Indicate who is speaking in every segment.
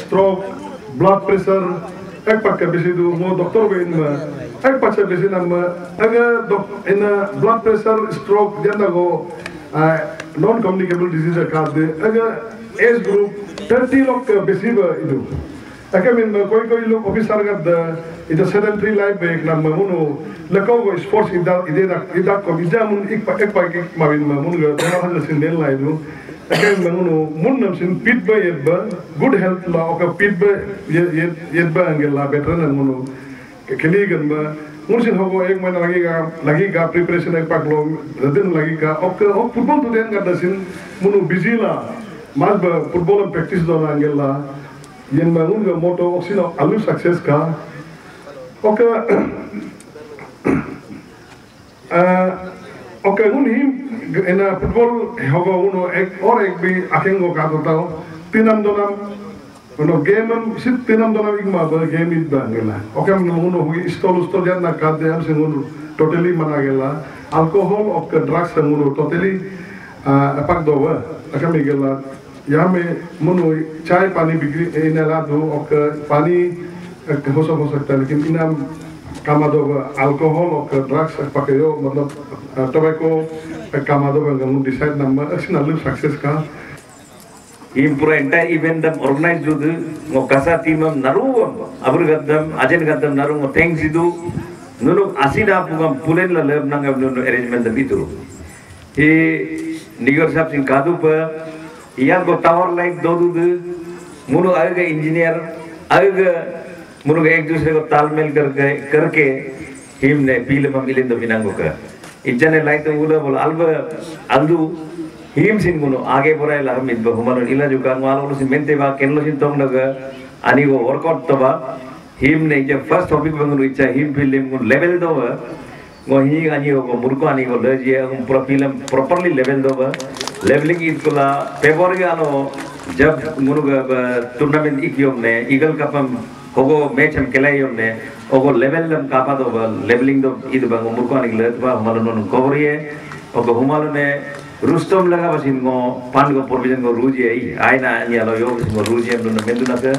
Speaker 1: stroke, blood pressure, ek pakke besi du mo doktor be in ek pakke besi nam aga blood pressure, stroke janda go non communicable disease ka de aga age group 30 lok besi ba idu aga min koi lok officer ga ida sedentary life be nam munu lako go sports ida ko bijamun ek pakke mabin mun ga dana hal sin den la idu again munu munnam sin pit ba yebba good health la oka pit ba yebba angela better nan munu keli gan ba mun sin hogo ek mana lagi ga preparation ek paklo radin lagi ka ok football to den ga dasin munu busy la mas ba football practice do angela yen ma mun ga moto oxino alu success ka oka Oke, ini ena football hogo uno ek bi akengo kato tau tinam donam uno game sit tinam donam igma ba game it ba gela. Oke, uno hui stol jan na kade am sengun totally mana gela. Alcohol of drugs sengun totally apak do ba. Akan gela yame muno chai pani bigri ena la do ok pani हो सकता है लेकिन इनाम कामादो alcohol और drugs पकेयो मतलब tobacco कामादो Gangu decide number अक्सर success का
Speaker 2: पूरा एंटायर इवेंट दम ऑर्गेनाइज जो दो कासा टीम हम नरू अबर गदम अजन गदम नरू थैंक्स इदु नुनु आसीना पुगम पुलेन ला लेब नंगा नुनु अरेंजमेंट द बितु हे निगर साहब सिंह कादू पर यार को टावर लाइट दो दु मुनु आगे इंजीनियर आगे मुनु एक दूसरे को तालमेल करके हिम ने पीले ममिलिंदो बिनांगो का इजने लाइट तो बोला अल्ब अंदु हिम सिन मुनु आगे बोराय ला हम इदबो हुमानो इला जुका मालो सिन मेंते बा केनलो सिन तोंग Naga ani go workout to ba him ne je first topic bangun icha him film level do ba go hi ani go murko ani go le je pura film properly level do ba leveling is kula paper ga no jab munu ga tournament ikyom ne eagle cup hogo match हम खेलाई हमने ओगो level हम कापा तो levelling तो इध बांगो मुर्को आने के लिए तो हमारे नोन कवरी है ओगो हमारे ने रुस्तम लगा बस इनको पान को प्रोविजन को रूजी है आई ना ये लो योग इनको रूजी हम नोन मेंदु ना के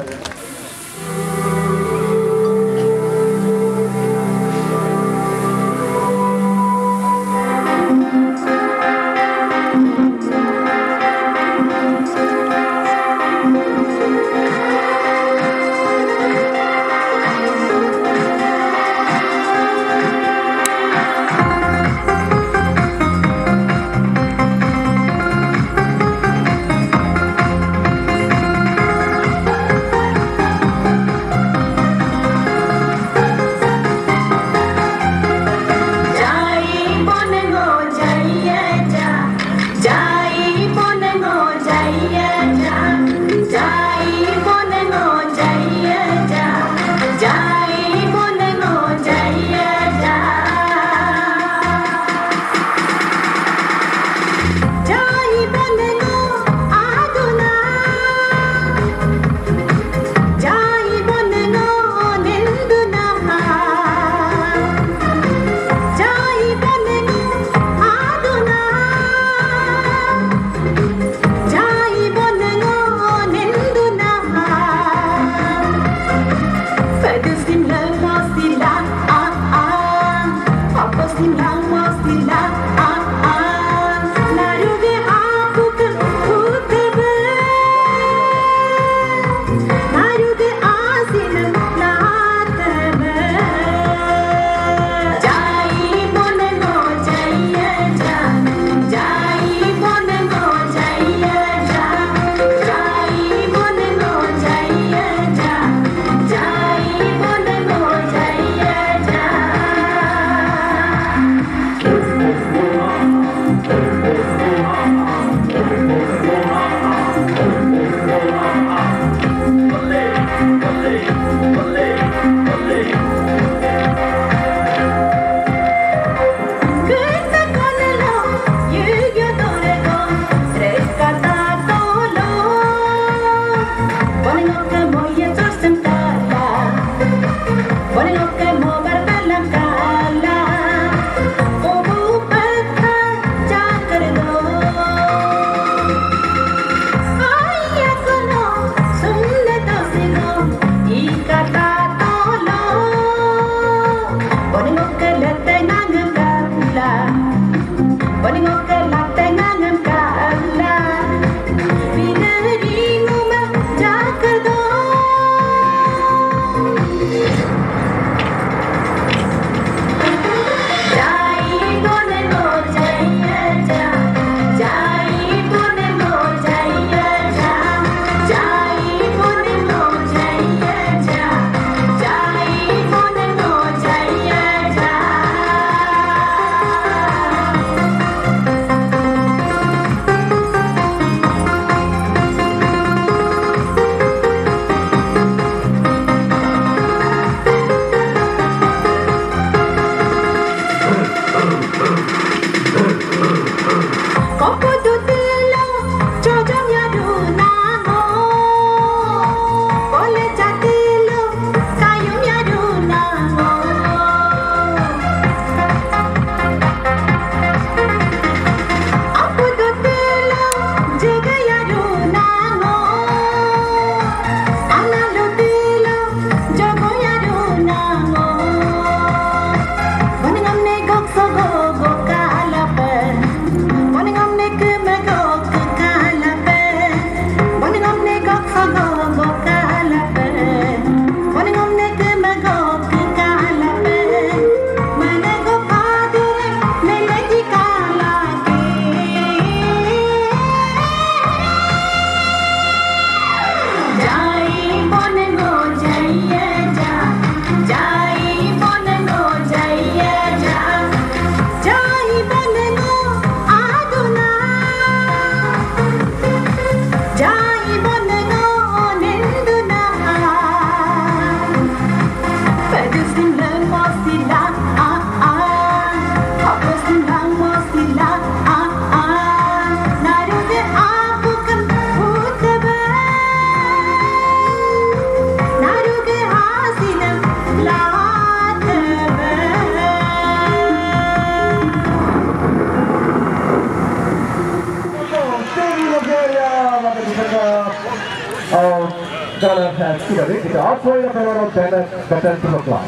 Speaker 3: Kidari, it also in favor of better to the club.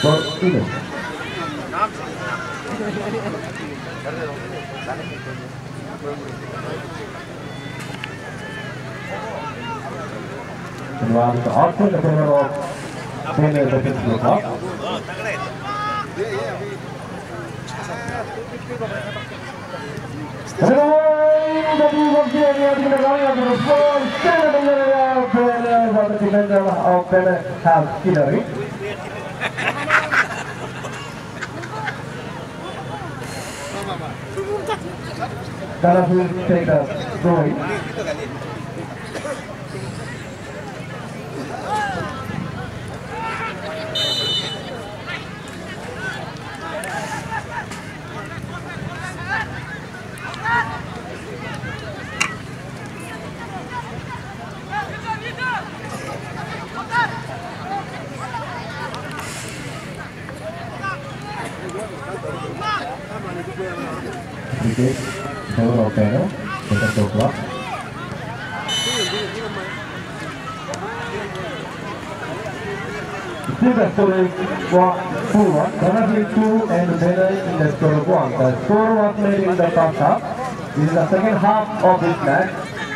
Speaker 3: For Inu. And it also in favor of better to the club. That will take a drawing. Okay, several panel, better block. Still the score is 2-1. Currently 2 and better in the score of 1. The score was made in the first half. This is the second half of this match.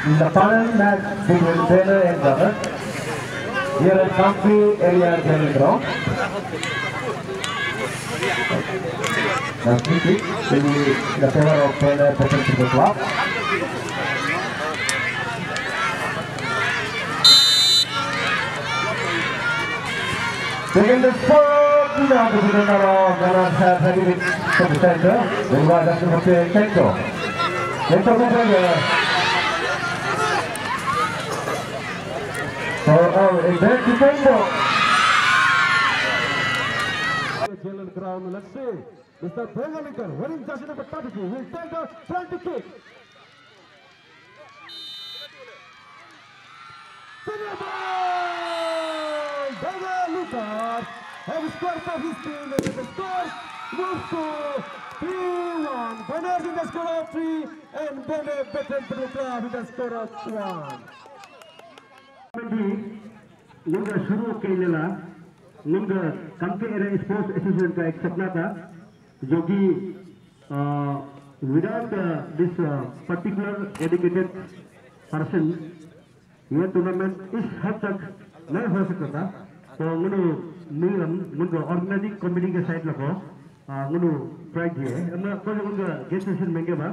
Speaker 3: In the final match between Banner and Gunner. Here at Kamki area training ground. Now free kick will be in the favor of Banner better to the club. Taking the spot, now the defender of Gunner has headed it to the center. Then was up to the Kento. Kento defender. So, a back to Kento. Ground, let's see. Mr. Bengalikar, winning just number 32, will take the front kick. Bengalikar has scored for his team, and the score moves to 3-1. Banners in the score of 3, and Banner better to the club with the score of 1.
Speaker 4: नंगा शुरू केलेला नंगा company area sports association का एक सपना था जो कि without this particular dedicated person ये टूर्नामेंट इस हद तक नहीं हो सकता था तो मुझे ऑर्गेनाइजिंग कमेटी के साइड लगो मुझे प्राइज दिए हम कोई मुझे गेस्ट सेशन में क्या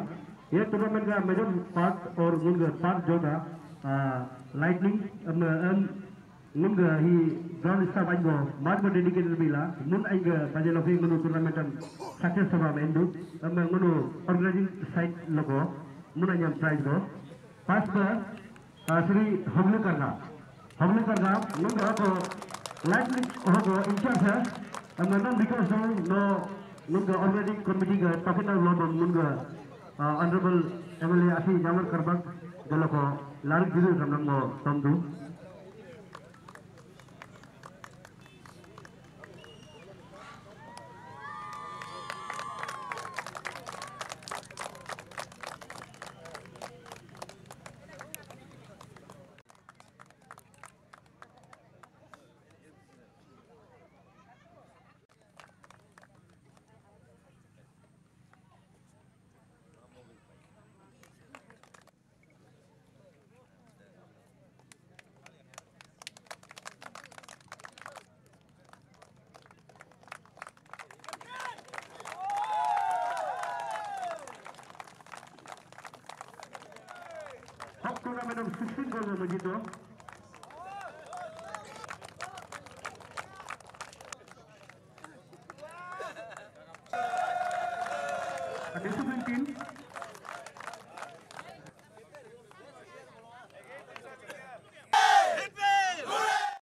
Speaker 4: ये टूर्नामेंट का मेजर पार्ट और मुझे पार्ट जो था lightning munga hi ground staff ayo mark dedicated bila mun ayo bajelo fi munu tournament success sama mendu munu organizing site logo mun ayo prize go first Sri Hamlu karna munga ko lightning ho in charge hai non because no munga organizing committee ga tapita lodon munga honorable MLA Asi Jamar Karbak dalako लाल गिरे समझो समझो tournament में 16 गोल में जीतो discipline team